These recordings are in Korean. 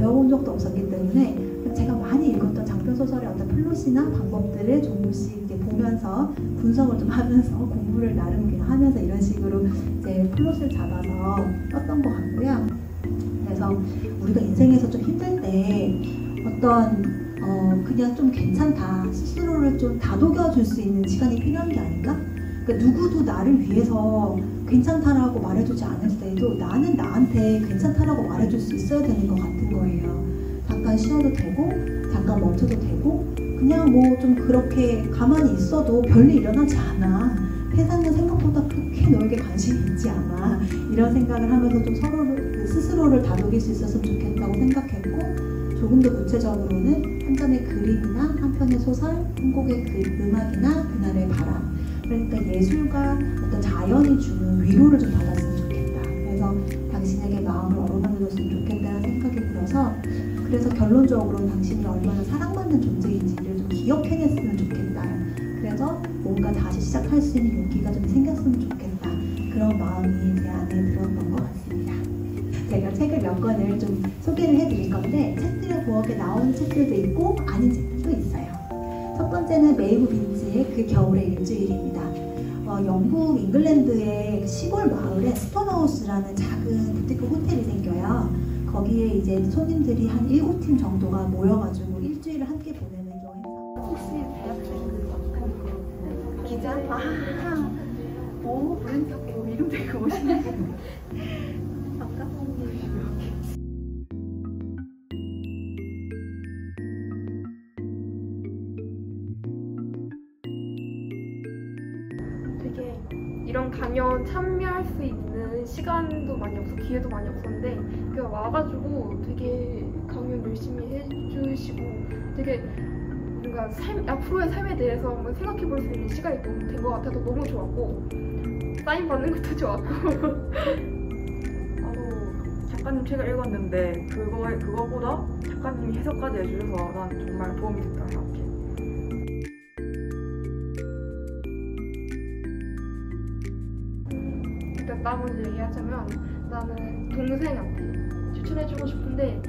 배워본 적도 없었기 때문에 제가 많이 읽었던 장편 소설의 어떤 플롯이나 방법들을 조금씩 이제 보면서 분석을 좀 하면서 공부를 나름 그냥 하면서 이런 식으로 이제 플롯을 잡아서 썼던 것 같고요. 그래서 우리가 인생에서 좀 힘들 때 어떤 그냥 좀 괜찮다, 스스로를 좀 다독여줄 수 있는 시간이 필요한 게 아닌가? 그러니까 누구도 나를 위해서 괜찮다라고 말해주지 않을 때에도 나는 나한테 괜찮다라고 말해줄 수 있어야 되는 것 같은 거예요. 잠깐 쉬어도 되고 잠깐 멈춰도 되고 그냥 뭐 좀 그렇게 가만히 있어도 별일 일어나지 않아. 세상은 생각보다 그렇게 너에게 관심이 있지 않아. 이런 생각을 하면서 좀 서로를 스스로를 다독일 수 있었으면 좋겠다고 생각했고, 조금 더 구체적으로는 한 편의 그림이나 한 편의 소설, 한 곡의 음악이나 그날의 바람, 그러니까 예술과 어떤 자연이 주는 위로를 좀 받았으면 좋겠다. 그래서 당신에게 마음을 어루만져줬으면 좋겠다는 생각이 들어서, 그래서 결론적으로는 당신이 얼마나 사랑받는 존재인지를 좀 기억해냈으면 좋겠다. 그래서 뭔가 다시 시작할 수 있는 용기가 좀 생겼으면 좋겠다. 그런 마음이 제 안에 들었던 것 같습니다. 제가 책을 몇 권을 좀 소개를 해드릴 건데, 책들의 부엌에 나오는 책들도 있고 아닌 책들도 있어요. 첫 번째는 메이브 빈지의 그 겨울의 일주일입니다. 영국 잉글랜드의 시골 마을에 스톤하우스라는 작은 부티크 호텔이 생겨요. 거기에 이제 손님들이 한 7팀 정도가 모여가지고 일주일을 함께 보내는 여행사. 혹시 대학생 기자? 오, 브랜드 이름 되게 멋있네. 되게 이런 강연 참여할 수 있는 시간도 많이 없고 기회도 많이 없었는데, 그냥 와가지고 되게 강연 열심히 해주시고 되게 뭔가 앞으로의 삶에 대해서 한번 생각해 볼 수 있는 시간이 된 것 같아서 너무 좋았고, 사인 받는 것도 좋았고. 나도 작가님 책을 읽었는데 그거보다 작가님이 해석까지 해주셔서 난 정말 도움이 됐다 생각해. 일단 나 먼저 얘기하자면, 나는 동생한테 추천해주고 싶은데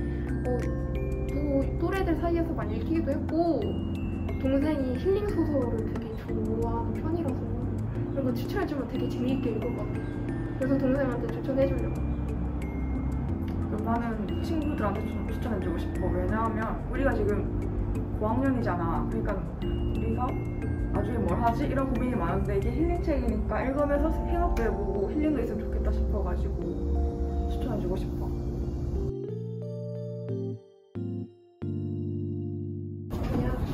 또 또래들 사이에서 많이 읽히기도 했고, 동생이 힐링 소설을 되게 좋아하는 편이라서 이런 거 추천해주면 되게 재미있게 읽을 것 같아. 그래서 동생한테 추천해주려고. 나는 친구들한테 좀 추천해주고 싶어. 왜냐하면 우리가 지금 고학년이잖아. 그러니까 우리가 나중에 뭘 하지? 이런 고민이 많은데, 이게 힐링책이니까 읽으면서 생각도 해보고 힐링도 있으면 좋겠다 싶어가지고 추천해주고 싶어.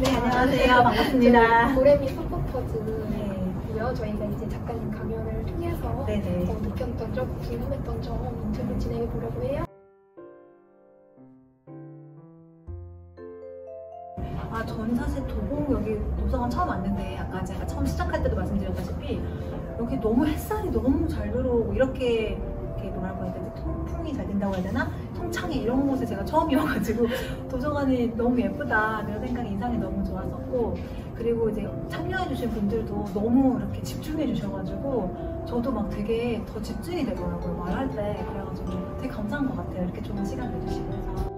네, 안녕하세요. 반갑습니다. 도레미 서포터즈고요. 저희가 이제 작가님 강연을 통해서 느꼈던 점, 궁금했던 점 인터뷰 진행해 보려고 해요. 저는 사실 도봉 여기 도서관 처음 왔는데, 아까 제가 처음 시작할 때도 말씀드렸다시피 여기 너무 햇살이 너무 잘 들어오고 이렇게 뭐라고 해야 되지? 통풍이 잘 된다고 해야 되나? 통창에 이런 곳에 제가 처음이어가지고 도서관이 너무 예쁘다 그런 생각이 인상이 너무 좋았었고, 그리고 이제 참여해주신 분들도 너무 이렇게 집중해주셔가지고 저도 막 되게 더 집중이 되더라고요, 말할 때. 그래가지고 되게 감사한 것 같아요, 이렇게 좋은 시간 내주시고 해서.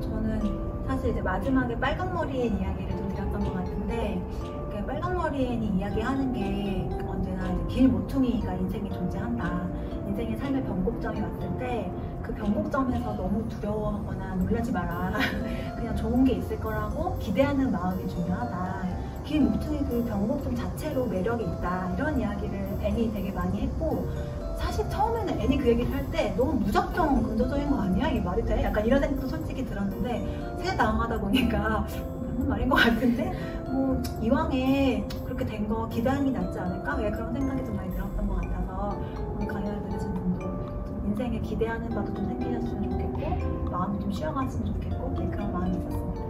저는 사실 이제 마지막에 빨강머리엔 이야기를 좀 드렸던 것 같은데, 빨강머리엔이 이야기하는 게 언제나 이제 길 모퉁이가 인생에 존재한다. 인생의 삶의 변곡점이 왔을 때 그 변곡점에서 너무 두려워하거나 놀라지 마라. 그냥 좋은 게 있을 거라고 기대하는 마음이 중요하다. 길 모퉁이 그 변곡점 자체로 매력이 있다. 이런 이야기를 애니 되게 많이 했고, 사실 처음에는 애니 그 얘기를 할 때 너무 무작정 긍정적인 거 아니야? 이게 말이 돼? 약간 이런 생각도 솔직히 들었는데, 세대 당하다 보니까 맞는 말인 것 같은데, 뭐 이왕에 그렇게 된 거 기대하는 게 낫지 않을까? 왜 그런 생각이 좀 많이 들었던 것 같아서, 오늘 강연을 들으신 분도 좀 인생에 기대하는 바도 좀 생기셨으면 좋겠고, 마음이 좀 쉬어갔으면 좋겠고, 네, 그런 마음이 있었습니다.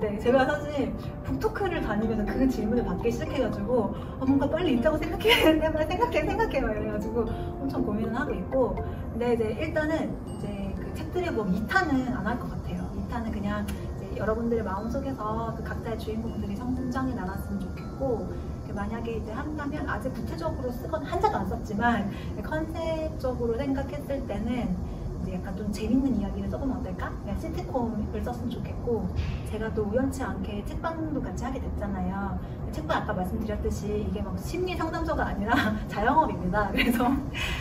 네, 제가 사실 북토크를 다니면서 그 질문을 받기 시작해가지고 뭔가 빨리 있다고 생각해야 되는데 빨리 생각해요 이래가지고 엄청 고민을 하고 있고, 근데 이제 일단은 이제 그 책들의 뭐 2탄은 안 할 것 같아요. 2탄은 그냥 이제 여러분들의 마음속에서 그 각자의 주인공들이 성장해 나갔으면 좋겠고, 만약에 이제 한다면 아직 구체적으로 쓰건 한자도 안 썼지만 컨셉적으로 생각했을 때는 이제 약간 좀 재밌는 이야기를 써보면 어떨까? 그냥 시트콤을 썼으면 좋겠고, 제가 또 우연치 않게 책방도 같이 하게 됐잖아요. 책방 아까 말씀드렸듯이 이게 막 심리 상담소가 아니라 자영업입니다. 그래서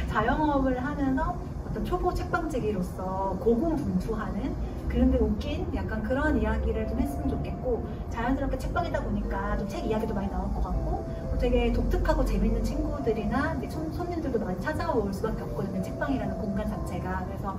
자영업을 하면서 어떤 초보 책방지기로서 고군분투하는, 그런데 웃긴 약간 그런 이야기를 좀 했으면 좋겠고, 자연스럽게 책방이다 보니까 좀 책 이야기도 많이 나올 것 같고, 되게 독특하고 재밌는 친구들이나 손님들도 많이 찾아올 수밖에 없거든요. 책방이라는 공간 자체가. 그래서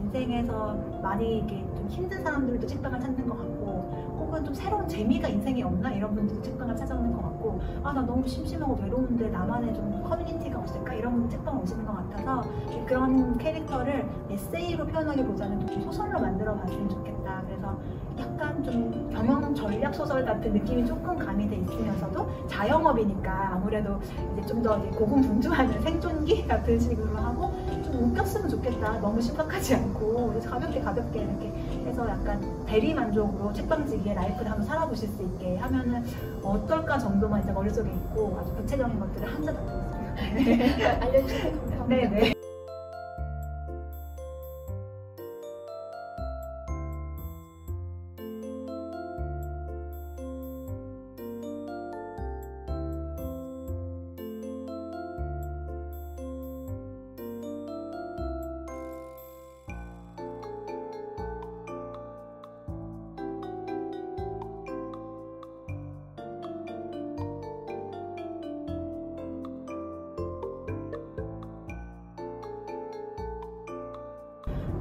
인생에서 많이 이게 좀 힘든 사람들도 책방을 찾는 것 같고, 혹은 좀 새로운 재미가 인생에 없나 이런 분들도 책방을 찾아오는 것 같고, 아 나 너무 심심하고 외로운데 나만의 좀 커뮤니티가 없을까 이런 분들 책방 오시는 것 같아서, 그런 캐릭터를 에세이로 표현하기보다는 좀 소설로 만들어 봤으면 좋겠다. 그래서 약간 좀 경영 전략 소설 같은 느낌이 조금 가미돼 있으면서도 자영업이니까 아무래도 이제 좀 더 고군분투하는 생존기 같은 식으로 하고, 좀 웃겼으면 좋겠다. 너무 심각하지 않고 그래서 가볍게 이렇게 해서 약간 대리 만족으로 책방지기의 라이프를 한번 살아보실 수 있게 하면은 어떨까 정도만 이제 머릿속에 있고, 아주 구체적인 것들을 한자도 보겠습니다. 알려주셔서 감사합니다. 네네.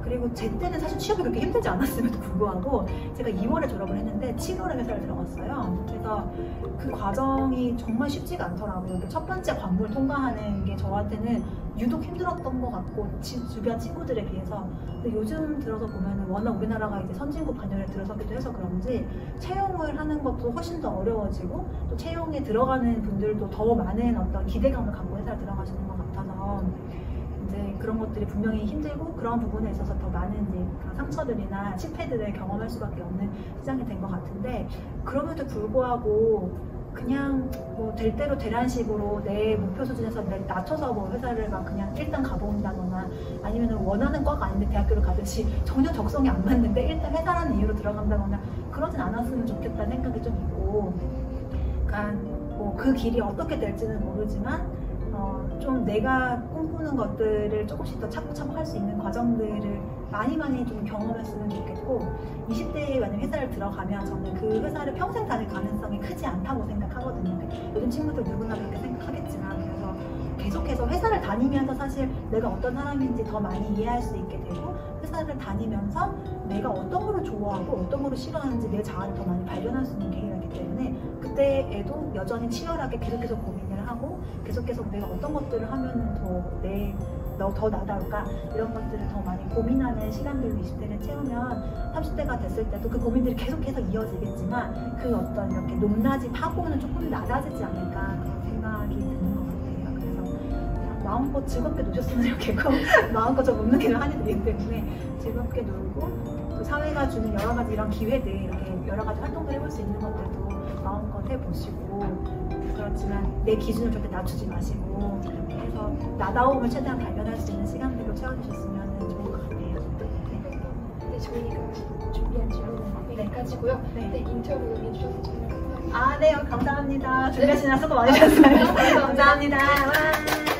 그리고 제 때는 사실 취업이 그렇게 힘들지 않았음에도 불구하고 제가 2월에 졸업을 했는데 7월에 회사를 들어갔어요. 그래서 그 과정이 정말 쉽지가 않더라고요. 첫 번째 관문을 통과하는 게 저한테는 유독 힘들었던 것 같고, 주변 친구들에 비해서. 근데 요즘 들어서 보면 워낙 우리나라가 이제 선진국 반열에 들어서기도 해서 그런지 채용을 하는 것도 훨씬 더 어려워지고, 또 채용에 들어가는 분들도 더 많은 어떤 기대감을 갖고 회사를 들어가시는 것 같아서, 이제 그런 것들이 분명히 힘들고 그런 부분에 있어서 더 많은 이제 그런 상처들이나 실패들을 경험할 수밖에 없는 시장이 된 것 같은데, 그럼에도 불구하고 그냥 뭐 될 대로 되란 식으로 내 목표 수준에서 낮춰서 뭐 회사를 막 그냥 일단 가본다거나, 아니면 원하는 과가 아닌데 대학교를 가듯이 전혀 적성이 안 맞는데 일단 회사라는 이유로 들어간다거나 그러진 않았으면 좋겠다는 생각이 좀 있고, 그러니까 뭐 그 길이 어떻게 될지는 모르지만 좀 내가 꿈꾸는 것들을 조금씩 더 차곡차곡 할 수 있는 과정들을 많이 좀 경험했으면 좋겠고, 20대에 만약 회사를 들어가면 저는 그 회사를 평생 다닐 가능성이 크지 않다고 생각하거든요. 요즘 친구들 누구나 그렇게 생각하겠지만, 그래서 계속해서 회사를 다니면서 사실 내가 어떤 사람인지 더 많이 이해할 수 있게 되고, 회사를 다니면서 내가 어떤 거를 좋아하고 어떤 거를 싫어하는지 내 자아를 더 많이 발견할 수 있는 기회가 있기 때문에, 그때에도 여전히 치열하게 계속해서 고민을 하고, 계속해서 내가 어떤 것들을 하면 더 나다울까 이런 것들을 더 많이 고민하는 시간들로 20대를 채우면 30대가 됐을 때도 그 고민들이 계속해서 이어지겠지만, 그 어떤 이렇게 높낮이 파고는 조금 낮아지지 않을까 그런 생각이 드는 것 같아요. 그래서 마음껏 즐겁게 노셨으면 좋겠고 마음껏 저 못 느끼는 한이들이기 때문에 즐겁게 놀고, 또 사회가 주는 여러 가지 이런 기회들, 이렇게 여러 가지 활동들 해볼 수 있는 것들도 마음껏 해보시고, 그렇지만 내 기준을 절대 낮추지 마시고, 그래서 나다움을 최대한 발견할 수 있는 시간들로 채워주셨으면 좋을 것 같아요. 네, 저희가 준비한 질문은 여기까지고요. 네, 인터뷰 해주셔서 정말 감사합니다. 네, 감사합니다. 준비하시느라 수고 많으셨어요. 감사합니다. 와.